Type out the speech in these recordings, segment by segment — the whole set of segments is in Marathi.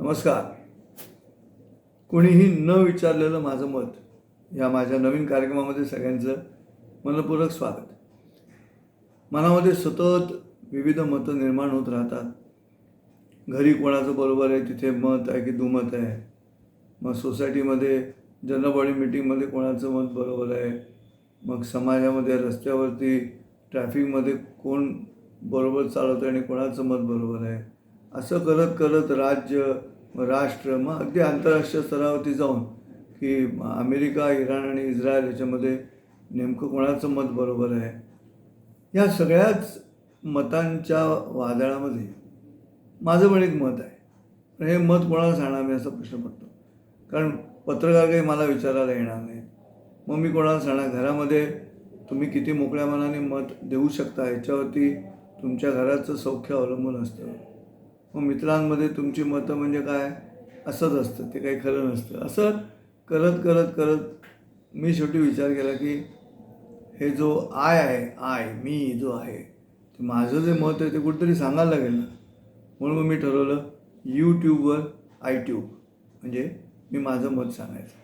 नमस्कार. कोणीही न विचारलेलं माझं मत या माझ्या नवीन कार्यक्रमामध्ये सगळ्यांचं मनपूर्वक स्वागत. मनामध्ये सतत विविध मतं निर्माण होत राहतात. घरी कोणाचं बरोबर आहे तिथे मत आहे की दुमत आहे. मग सोसायटीमध्ये जनरल बॉडी मीटिंगमध्ये कोणाचं मत बरोबर आहे. मग समाजामध्ये रस्त्यावरती ट्रॅफिकमध्ये कोण बरोबर चालवतं आणि कोणाचं मत बरोबर आहे. असं करत करत राज्य, राष्ट्र, मग अगदी आंतरराष्ट्रीय स्तरावरती जाऊन की अमेरिका, इराण आणि इस्रायल याच्यामध्ये नेमकं कोणाचं मत बरोबर आहे. या सगळ्याच मतांच्या वादळामध्ये माझं पण एक मत आहे. पण हे मत कोणाला सांगणार मी असा प्रश्न पडतो. कारण पत्रकार काही मला विचारायला येणार नाहीत. मग मी कोणाला सांगणार. घरामध्ये तुम्ही किती मोकळ्या मनाने मत देऊ शकता याच्यावरती तुमच्या घराचं सौख्य अवलंबून असतं. मग मित्रांमध्ये तुमची मतं म्हणजे काय असंच असतं, ते काही खरं नसतं. असं करत करत करत मी शेवटी विचार केला की हे जो मी जो आहे ते माझं जे मत आहे ते कुठेतरी सांगायला लागेल ना. म्हणून मग मी ठरवलं यूट्यूबवर आयट्यूब म्हणजे मी माझं मत सांगायचं.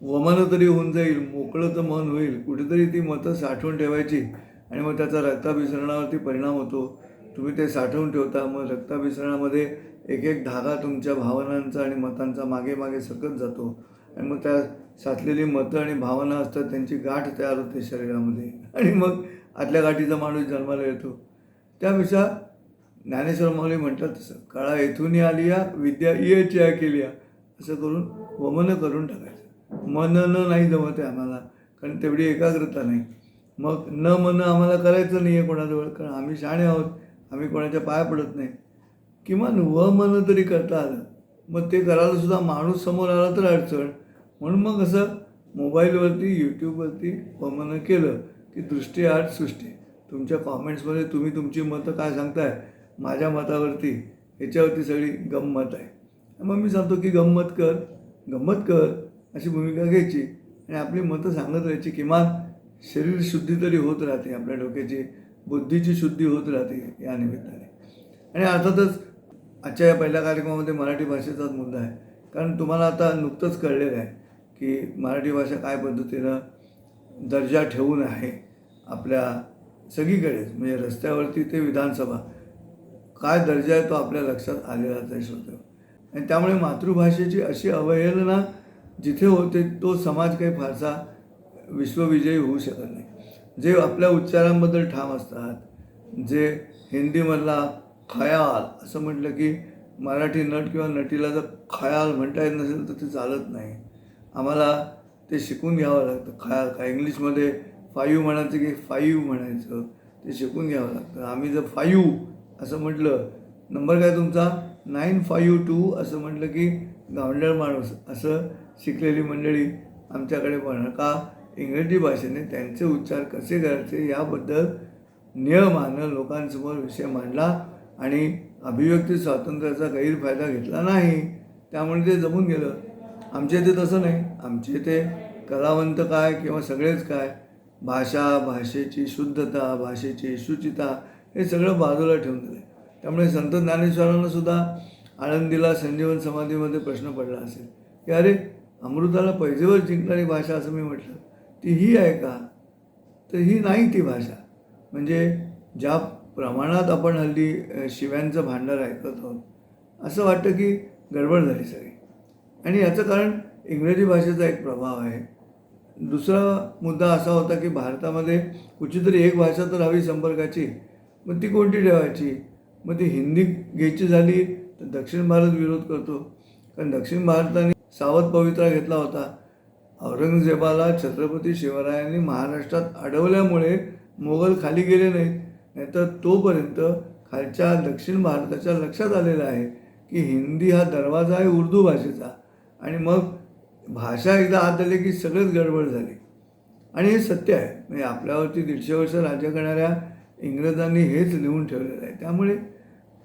वमनं तरी होऊन जाईल, मोकळं तर मन होईल. कुठेतरी ती मतं साठवून ठेवायची आणि मग त्याचा रक्ताभिसरणावरती परिणाम होतो. तुम्ही ते साठवून ठेवता, मग रक्ताभिसरणामध्ये एक एक धागा तुमच्या भावनांचा आणि मतांचा मागे मागे सरकत जातो आणि मग त्या साचलेली मतं आणि भावना असतात त्यांची गाठ तयार होते शरीरामध्ये आणि मग आतल्या गाठीचा माणूस जन्माला येतो. त्यापेक्षा ज्ञानेश्वर माऊली म्हणतात तसं कळा येथून आलिया विद्या इयेच्या केलिया असं करून वमनं करून टाकायचं. मननं नाही जमत आहे आम्हाला, कारण तेवढी एकाग्रता नाही. मग न म्हणणं आम्हाला करायचं नाही आहे कोणाजवळ, कारण आम्ही शहाणे आहोत. आम्ही कोणाच्या पाया पडत नाही. किमान म्हणणं तरी करता आलं. मग ते करायला सुद्धा माणूस समोर आला तर अडचण. म्हणून मग असं मोबाईलवरती यूट्यूबवरती म्हणणं केलं की दृष्टी आठ सृष्टी. तुमच्या कॉमेंट्समध्ये तुम्ही तुमची मतं काय सांगताय माझ्या मतावरती, ह्याच्यावरती सगळी गंमत आहे. मग मी सांगतो की गंमत कर अशी भूमिका घ्यायची आणि आपली मतं सांगत राहायची. किमान शरीर शुद्धी तरी होत राहते, आपल्या डोक्याची बुद्धीची शुद्धी होत राहते या निमित्ताने. आणि अर्थातच आजच्या या पहिल्या कार्यक्रमामध्ये मराठी भाषेचाच मुद्दा आहे. कारण तुम्हाला आता नुकतंच कळलेलं आहे की मराठी भाषा काय पद्धतीनं दर्जा ठेवून आहे आपल्या सगळीकडेच, म्हणजे रस्त्यावरती ते विधानसभा काय दर्जा आहे तो आपल्या लक्षात आलेलाच आहे श्रोते. आणि त्यामुळे मातृभाषेची अशी अवहेलना जिथे होते तो समाज काही फारसा विश्वविजयी होऊ शकत नाही. जे आपल्या उच्चारांबद्दल ठाम असतात, जे हिंदीमधला खयाल असं म्हटलं की मराठी नट किंवा नटीला जर खयाल म्हणता येत नसेल तर ते चालत नाही. आम्हाला ते शिकून घ्यावं लागतं. खयाल काय इंग्लिशमध्ये 5 म्हणायचं की 5 म्हणायचं ते शिकून घ्यावं लागतं. आम्ही जर 5 असं म्हटलं, नंबर काय तुमचा 952 असं म्हटलं की गावंढळ माणूस असं शिकलेली मंडळी आमच्याकडे पण का इंग्रजी भाषेने त्यांचे उच्चार कसे करायचे याबद्दल नियमानं लोकांसमोर विषय मांडला आणि अभिव्यक्ती स्वातंत्र्याचा गैरफायदा घेतला नाही. त्यामुळे ते जमून गेलं. आमच्या इथे तसं नाही. आमच्या इथे कलावंत काय किंवा सगळेच काय, भाषा, भाषेची शुद्धता, भाषेची शुचिता हे सगळं बाजूला ठेवून दिलं. त्यामुळे संत ज्ञानेश्वरांना सुद्धा आळंदीला संजीवन समाधीमध्ये प्रश्न पडला असेल की अरे अमृताला पैजेवर जिंकणारी भाषा असं मी म्हटलं ती ही आहे का? तर ही नाही ती भाषा. म्हणजे ज्या प्रमाणात आपण हल्ली शिव्यांचं भांडार ऐकत आहोत असं वाटतं की गडबड झाली सगळी. आणि याचं कारण इंग्रजी भाषेचा एक प्रभाव आहे. दुसरा मुद्दा असा होता की भारतामध्ये कुठलीतरी एक भाषा तर हवी संपर्काची. मग ती कोणती ठेवायची? मग ती हिंदी घ्यायची झाली तर दक्षिण भारत विरोध करतो. कारण दक्षिण भारताने सावध पवित्रा घेतला होता. औरंगजेबाला छत्रपती शिवरायांनी महाराष्ट्रात अडवल्यामुळे मोगल खाली गेले नाहीत. नाहीतर तोपर्यंत खालच्या दक्षिण भारताच्या लक्षात आलेलं आहे की हिंदी हा दरवाजा आहे उर्दू भाषेचा. आणि मग भाषा एकदा आत आली की सगळंच गडबड झाली. आणि हे सत्य आहे. म्हणजे आपल्यावरती 150 वर्ष राज्य करणाऱ्या इंग्रजांनी हेच लिहून ठेवलेलं आहे. त्यामुळे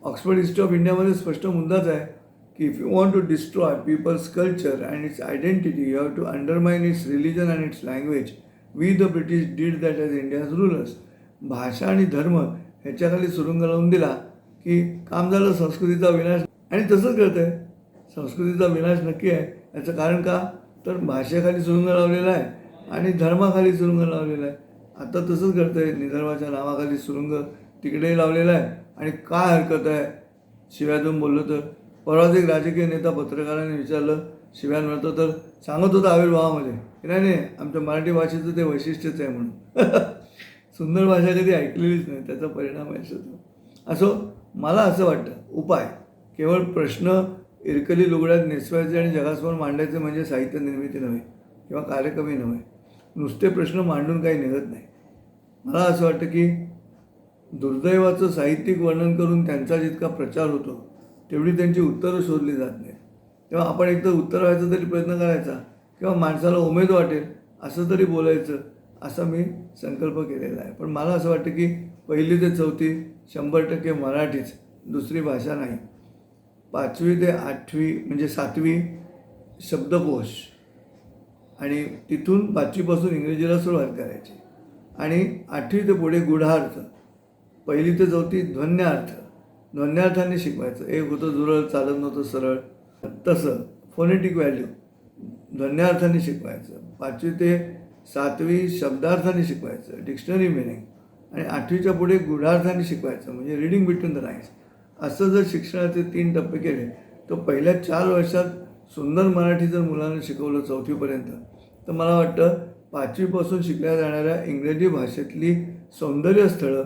ऑक्सफर्ड हिस्ट्री ऑफ इंडियामध्ये स्पष्ट मुद्दाच आहे की if you want to destroy people's culture and its identity you have to undermine its religion and its language. We the British did that as India's rulers. भाषा आणि धर्म ह्याच्याखाली सुरुंग लावून दिला की काम झालं, संस्कृतीचा विनाश. आणि तसंच करतं आहे. संस्कृतीचा विनाश नक्की आहे. याचं कारण का? तर भाषेखाली सुरुंग लावलेला आहे आणि धर्माखाली सुरुंग लावलेला आहे. आता तसंच करतं आहे. निधर्माच्या नावाखाली सुरुंग तिकडेही लावलेला आहे आणि काय हरकत आहे शिव्यातून बोललो तर? परवाच एक राजकीय नेता पत्रकारांनी विचारलं शिव्यांवरतं, तर सांगत होता आविर्भावामध्ये की नाही नाही आमच्या मराठी भाषेचं ते वैशिष्ट्यच आहे म्हणून. सुंदर भाषा कधी ऐकलेलीच नाही, त्याचा परिणाम आहे असतो. असो, मला असं वाटतं उपाय केवळ प्रश्न इरकली लुगड्यात नेसवायचे आणि जगासमोर मांडायचे म्हणजे साहित्य निर्मिती नव्हे किंवा कार्यक्रमही नव्हे. नुसते प्रश्न मांडून काही निघत नाही. मला असं वाटतं की दुर्दैवाचं साहित्यिक वर्णन करून त्यांचा जितका प्रचार होतो तेवढी त्यांची उत्तरं शोधली जात नाहीत. तेव्हा आपण एकतर उत्तर व्हायचा तरी प्रयत्न करायचा किंवा माणसाला उमेद वाटेल असं तरी बोलायचं, असा मी संकल्प केलेला आहे. पण मला असं वाटतं की 1ली ते 4थी 100% मराठीच, दुसरी भाषा नाही. 5वी ते 8वी म्हणजे 7वी शब्दकोश आणि तिथून 5वीपासून इंग्रजीला सुरुवात करायची आणि 8वी ते पुढे गूढार्थ, 1ली ते 4थी ध्वन्यार्थ, ध्वन्यार्थाने शिकवायचं. एक होतं जुरळ, चालत नव्हतं सरळ, तसं फोनेटिक व्हॅल्यू ध्वन्यार्थाने शिकवायचं. 5वी ते 7वी शब्दार्थाने शिकवायचं, डिक्शनरी मिनिंग, आणि 8वीच्या पुढे गूढार्थाने शिकवायचं म्हणजे रीडिंग बिटवीन द लाईन्स. असं जर शिक्षणाचे 3 टप्पे केले तर पहिल्या 4 वर्षात सुंदर मराठी जर मुलांना शिकवलं 4थीपर्यंत, तर मला वाटतं 5वीपासून शिकल्या जाणाऱ्या इंग्रजी भाषेतली सौंदर्यस्थळं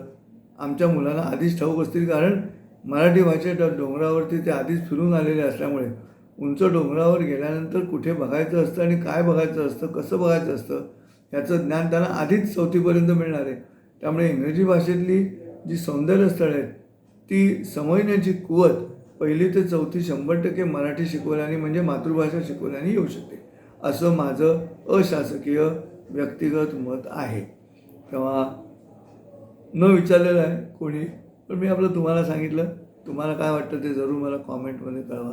आमच्या मुलांना आधीच ठाऊक असतील. कारण मराठी भाषेच्या डोंगरावरती ते आधीच फिरून आलेले असल्यामुळे उंच डोंगरावर गेल्यानंतर कुठे बघायचं असतं आणि काय बघायचं असतं, कसं बघायचं असतं याचं ज्ञान त्यांना आधीच 4थीपर्यंत मिळणार आहे. त्यामुळे इंग्रजी भाषेतली जी सौंदर्यस्थळं आहेत ती समजण्याची कुवत 1ली ते 4थी 100% मराठी शिकवल्याने म्हणजे मातृभाषा शिकवल्याने येऊ शकते, असं माझं अशासकीय व्यक्तिगत मत आहे. तेव्हा न विचारलेलं आहे कोणी, पण मी आपलं तुम्हाला सांगितलं. तुम्हाला काय वाटतं ते जरूर मला कॉमेंटमध्ये कळवा.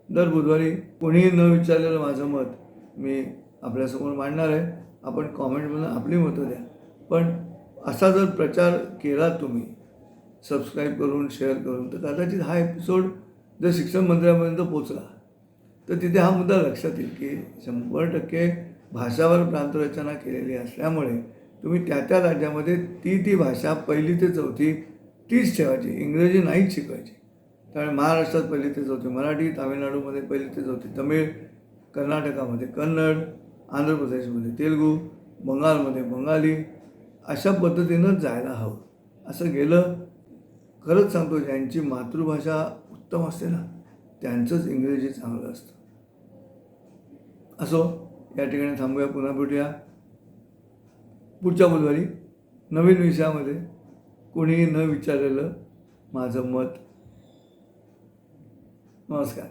दर बुधवारी कोणीही न विचारलेलं माझं मत मी आपल्यासमोर मांडणार आहे. आपण कॉमेंटमधून आपली मतं द्या. पण असा जर प्रचार केला तुम्ही सबस्क्राईब करून, शेअर करून, तर कदाचित हा एपिसोड जर शिक्षण मंत्र्यापर्यंत पोचला तर तिथे हा मुद्दा लक्षात येईल की 100% भाषावर प्रांतरचना केलेली असल्यामुळे तुम्ही त्या त्या राज्यामध्ये ती भाषा 1ली ते 4थी तीच ठेवायची, इंग्रजी नाहीच शिकवायची. त्यामुळे महाराष्ट्रात 1ली ते 4थी मराठी, तामिळनाडूमध्ये 1ली ते 4थी तमिळ, कर्नाटकामध्ये कन्नड, आंध्र प्रदेशमध्ये तेलुगू, बंगालमध्ये बंगाली, अशा पद्धतीनं जायला हवं. असं गेलं, खरंच सांगतो, ज्यांची मातृभाषा उत्तम असते ना त्यांचंच इंग्रजी चांगलं असतं. असो, या ठिकाणी थांबूया. पुन्हा भेटूया पुढच्या बुधवारी नवीन विषयामध्ये. कोणीही न विचारलेलं माझं मत. नमस्कार.